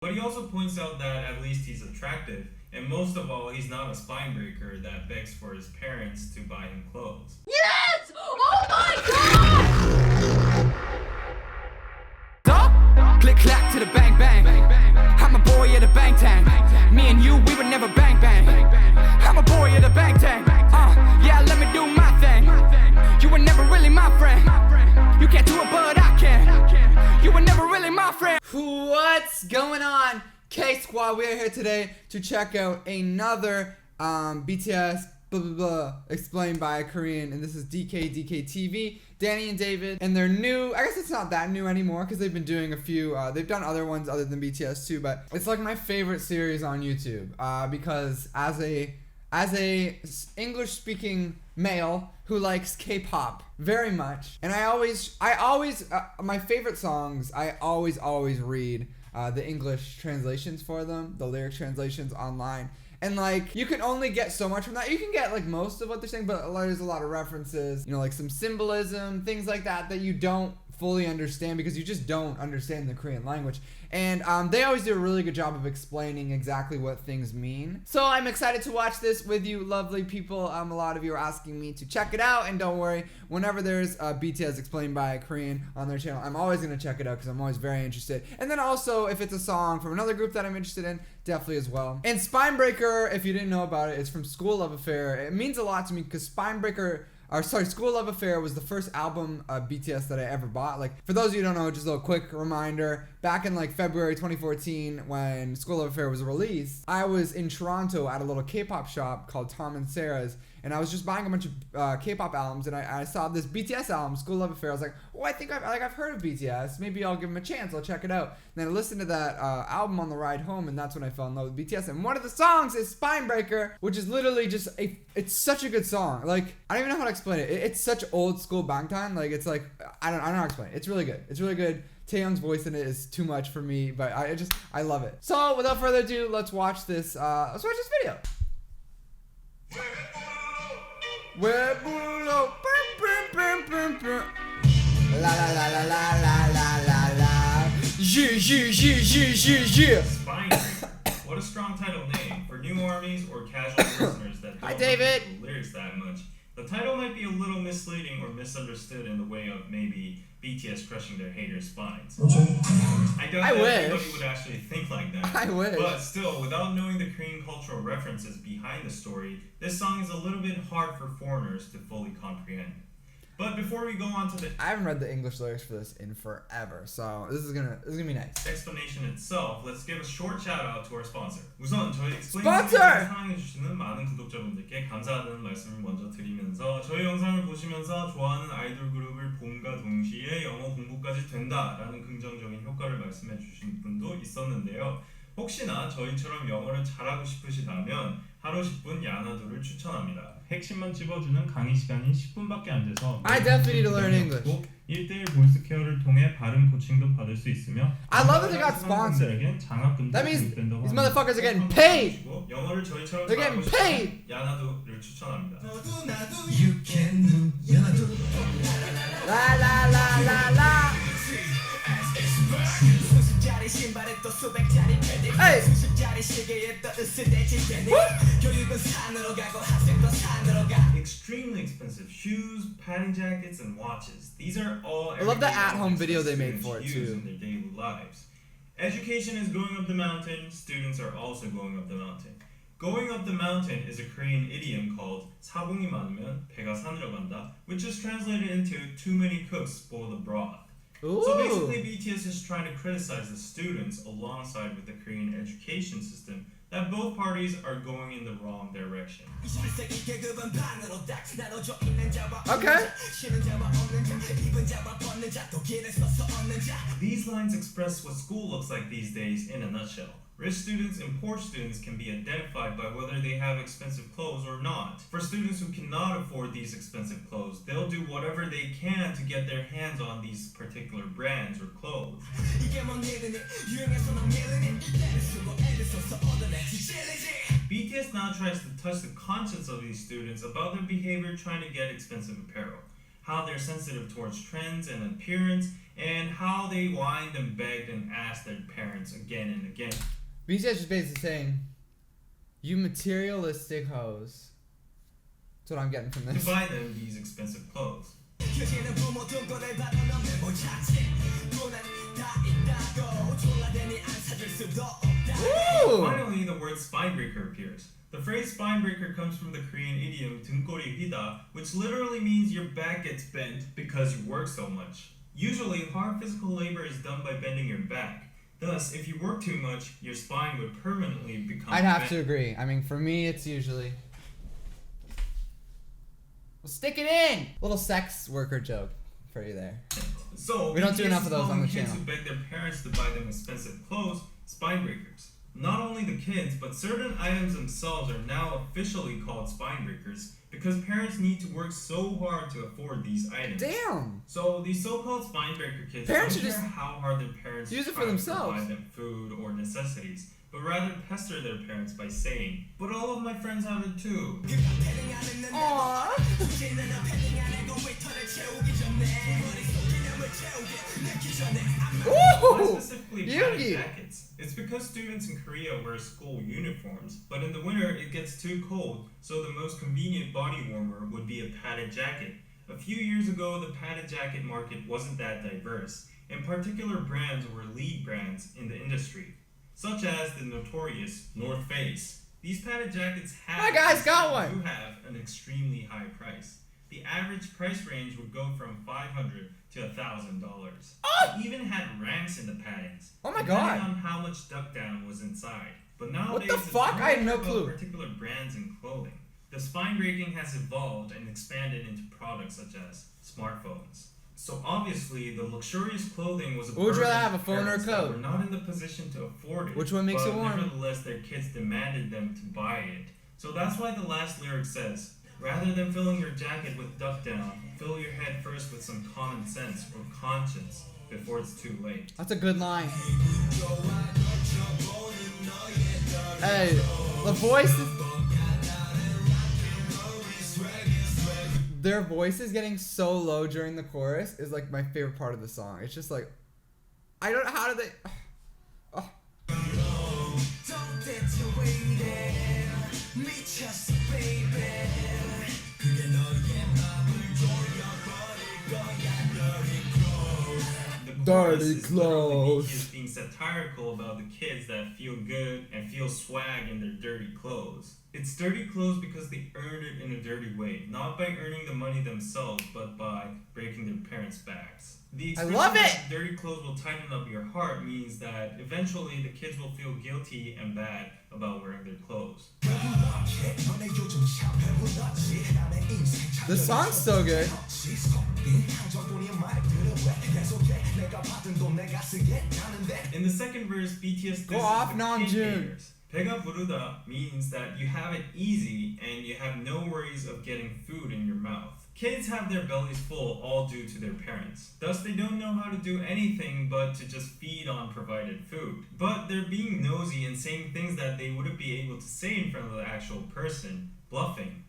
But he also points out that at least he's attractive, and most of all, he's not a spine breaker that begs for his parents to buy him clothes. Yes! Oh my god! Click clack to the bang bang. I'm a boy of the bang tang. Me and you, we would never bang bang. I'm a boy of the bang tang. Yeah, let me do my thing. You were never really my friend. You can't do it, but I can. You were never really my friend. What's going on, K Squad? We are here today to check out another BTS blah blah blah explained by a Korean, and this is DKDKTV, Danny and David, and they're new. I guess it's not that new anymore because they've been doing a few. They've done other ones other than BTS too, but it's like my favorite series on YouTube because as a English speaking male who likes K-pop very much, and I always my favorite songs, I always read the English translations for them, the lyric translations online. And like, you can only get so much from that. You can get like most of what they're saying, but there's a lot of references, you know, like some symbolism, things like that you don't fully understand because you just don't understand the Korean language. And they always do a really good job of explaining exactly what things mean. So I'm excited to watch this with you lovely people. A lot of you are asking me to check it out, and don't worry, whenever there's BTS explained by a Korean on their channel, I'm always going to check it out because I'm always very interested. And then also, if it's a song from another group that I'm interested in, definitely as well. And Spinebreaker, if you didn't know about it, is from School Love Affair. It means a lot to me because School Love Affair was the first album of BTS that I ever bought. Like, for those of you who don't know, just a little quick reminder, back in like February 2014 when School Love Affair was released, I was in Toronto at a little K-pop shop called Tom and Sarah's, and I was just buying a bunch of K-pop albums, and I saw this BTS album, School Love Affair. I was like, oh, I think I've heard of BTS. Maybe I'll give them a chance. I'll check it out. And then I listened to that album on the ride home, and that's when I fell in love with BTS. And one of the songs is Spinebreaker, which is literally just it's such a good song. Like, I don't even know how to explain it. It's such old school Bangtan. Like, it's like, I don't know how to explain it. It's really good. It's really good. Taehyung's voice in it is too much for me, but I love it. So without further ado, let's watch this video. Webulo, la la la la la la la la la. Spinebreaker. What a strong title name for new armies or casual listeners that don't know the lyrics that much. The title might be a little misleading or misunderstood in the way of maybe BTS crushing their haters' spines. I doubt that anybody would actually think like that. I wish. But still, without knowing the Korean cultural references behind the story, this song is a little bit hard for foreigners to fully comprehend. But before we go on to the I haven't read the English lyrics for this in forever, so this is gonna be nice. explanation itself, let's give a short shout out to our sponsor. 우선 저희 엑스플레인 Sponsor! 사랑해주시는 많은 구독자분들께 감사하다는 말씀을 먼저 드리면서 저희 영상을 보시면서 좋아하는 아이돌 그룹을 봄과 동시에 영어 공부까지 된다라는 긍정적인 효과를 말씀해 주신 분도 있었는데요. 혹시나 저희처럼 영어를 잘하고 싶으시다면 하루 10분 야나두를 추천합니다. 핵심만 집어주는 강의 시간이 10분밖에 안 돼서 I definitely need to learn English. 1대1 보이스 케어를 통해 발음 코칭도 받을 수 있으며 I love that they got sponsored. That means these motherfuckers are getting paid. 영어를 저희처럼 They're getting paid. 야나두를 추천합니다. You can do 야나두. La la la la la. Hey. Extremely expensive shoes, padding jackets, and watches. These are all I love the at-home video they made for it use too. in their daily lives. Education is going up the mountain. Students are also going up the mountain. Going up the mountain is a Korean idiom called 사공이 많으면 배가 산으로 간다, which is translated into too many cooks spoil the broth. Ooh. So basically, BTS is trying to criticize the students alongside with the Korean education system that both parties are going in the wrong direction. Okay. These lines express what school looks like these days in a nutshell. Rich students and poor students can be identified by whether they have expensive clothes or not. For students who cannot afford these expensive clothes, they'll do whatever they can to get their hands on these particular brands or clothes. BTS now tries to touch the conscience of these students about their behavior trying to get expensive apparel. how they're sensitive towards trends and appearance, and how they whined and begged and asked their parents again and again BTS is basically saying, you materialistic hoes. That's what I'm getting from to this. buy them these expensive clothes. Ooh! Finally, the word spinebreaker appears. The phrase spinebreaker comes from the Korean idiom 등골이 휘다, which literally means your back gets bent because you work so much. Usually, hard physical labor is done by bending your back. Thus, if you work too much, your spine would permanently become I'd have bent. to agree. I mean, for me, it's usually... Well, stick it in! Little sex worker joke for you there. So, We don't do BTS enough of those is on the calling kids channel. who beg their parents to buy them expensive clothes spinebreakers. Not only the kids, but certain items themselves are now officially called spinebreakers because parents need to work so hard to afford these items. Damn! So these so-called spinebreaker kids Parents don't should care just how hard their parents use it for try to themselves. provide them food or necessities, but rather pester their parents by saying, "But all of my friends have it too." Aww! Why Ooh! specifically padded Yogi! jackets? It's because students in Korea wear school uniforms, but in the winter it gets too cold, so the most convenient body warmer would be a padded jacket. A few years ago, the padded jacket market wasn't that diverse, and particular brands were lead brands in the industry, such as the notorious North Face. These padded jackets have, My guy's got do one! have an extremely high price. The average price range would go from $500 to $1,000. It even had ranks in the paddings, Oh my depending god! on how much duck down was inside. But nowadays, the it's fuck? more I had no about clue. particular brands and clothing. The spine breaking has evolved and expanded into products such as smartphones. So obviously, the luxurious clothing was a What would you burden rather have, to a phone or a parents that coat? were not in the position to afford it. Which one makes but it warm? Nevertheless, their kids demanded them to buy it. So that's why the last lyric says, "Rather than filling your jacket with duck down, fill your head first with some common sense or conscience before it's too late." That's a good line. Hey, the voices. Their voices getting so low during the chorus is like my favorite part of the song. It's just like, I don't know how do they. Oh. The chorus Dirty is literally clothes. BTS being satirical about the kids that feel good and feel swag in their dirty clothes. It's dirty clothes because they earned it in a dirty way, not by earning the money themselves, but by breaking their parents' backs. The I expression love it! that dirty clothes will tighten up your heart means that eventually the kids will feel guilty and bad about wearing their clothes. This song's so good. In the second verse, BTS Go disses off, the Namjoon. kid haters. 배가 부르다 means that you have it easy and you have no worries of getting food in your mouth. Kids have their bellies full all due to their parents. Thus, they don't know how to do anything but to just feed on provided food. But they're being nosy and saying things that they wouldn't be able to say in front of the actual person, bluffing.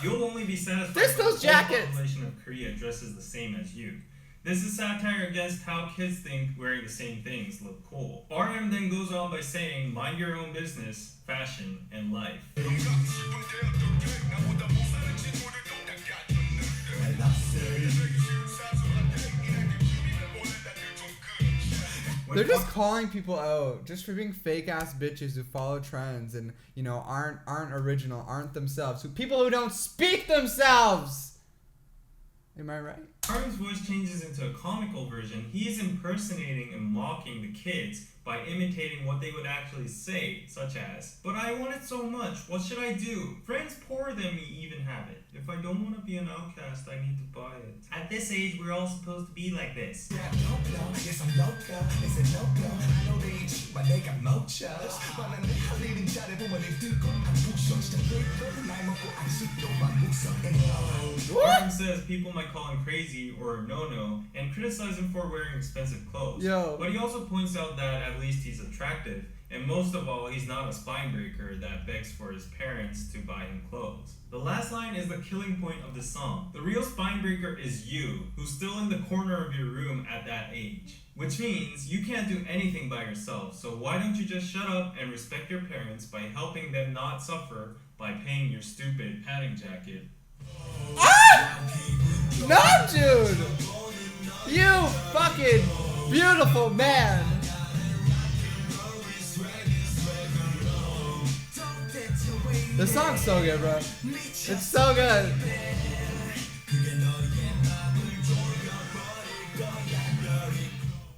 You'll only be satisfied There's if the those whole jackets. population of Korea dresses the same as you. This is satire against how kids think wearing the same things look cool. RM then goes on by saying, mind your own business, fashion, and life. They're just calling people out just for being fake ass bitches who follow trends and, you know, aren't original, aren't themselves. People who don't speak themselves. Am I right? RM's voice changes into a comical version. He is impersonating and mocking the kids by imitating what they would actually say, such as, "But I want it so much, what should I do? Friends poorer than me even have it. If I don't want to be an outcast, I need to buy it. At this age, we're all supposed to be like this." RM says people might call him crazy or no-no and criticize him for wearing expensive clothes. Yo. But he also points out that at least he's attractive, and most of all, he's not a spine breaker that begs for his parents to buy him clothes. The last line is the killing point of the song. The real spine breaker is you, who's still in the corner of your room at that age. Which means you can't do anything by yourself, so why don't you just shut up and respect your parents by helping them not suffer by paying your stupid padding jacket. No, dude! You fucking beautiful man! This song's so good, bro. It's so good.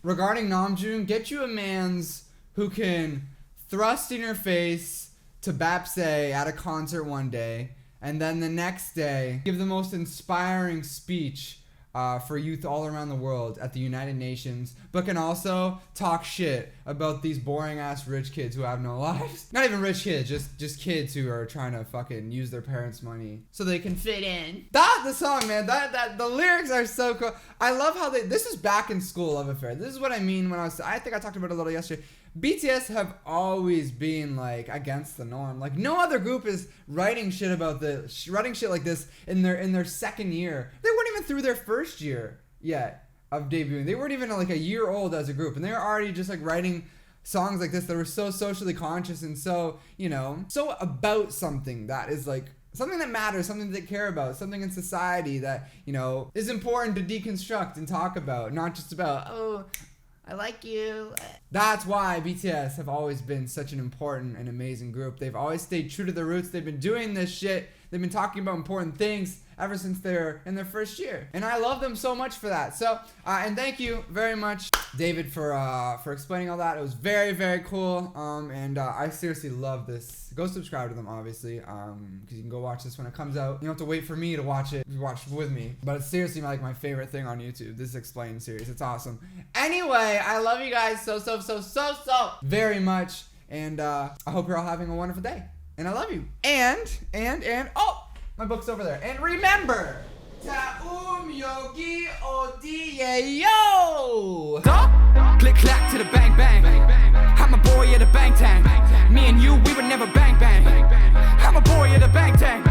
Regarding Namjoon, get you a mans who can thrust in your face to Bapse at a concert one day, and then the next day give the most inspiring speech for youth all around the world at the United Nations, but can also talk shit about these boring ass rich kids who have no lives. Not even rich kids, just kids who are trying to fucking use their parents' money so they can fit in. The song, man, that the lyrics are so cool. I love how this is back in school love affair. This is what I mean when I think I talked about it a little yesterday. BTS have always been like against the norm. Like no other group is writing shit like this in their second year. They weren't even through their first year yet of debuting. They weren't even like a year old as a group, and they were already just like writing songs like this that were so socially conscious and so, you know, so about something that is like something that matters, something that they care about, something in society that, you know, is important to deconstruct and talk about, not just about, oh, I like you. That's why BTS have always been such an important and amazing group. They've always stayed true to their roots. They've been doing this shit. They've been talking about important things ever since they're in their first year. And I love them so much for that. So, and thank you very much, David, for explaining all that. It was very, very cool. And I seriously love this. Go subscribe to them, obviously, because you can go watch this when it comes out. You don't have to wait for me to watch it. Watch with me. But it's seriously like my favorite thing on YouTube. This Explained series. It's awesome. Anyway, I love you guys so very much. And I hope you're all having a wonderful day. And I love you. And oh, my book's over there. And remember, Taum Yogi Odiye Yo. Click clack to the bang bang. I'm a boy at a bang tang. Me and you, we would never bang bang. I'm a boy at a bang tang.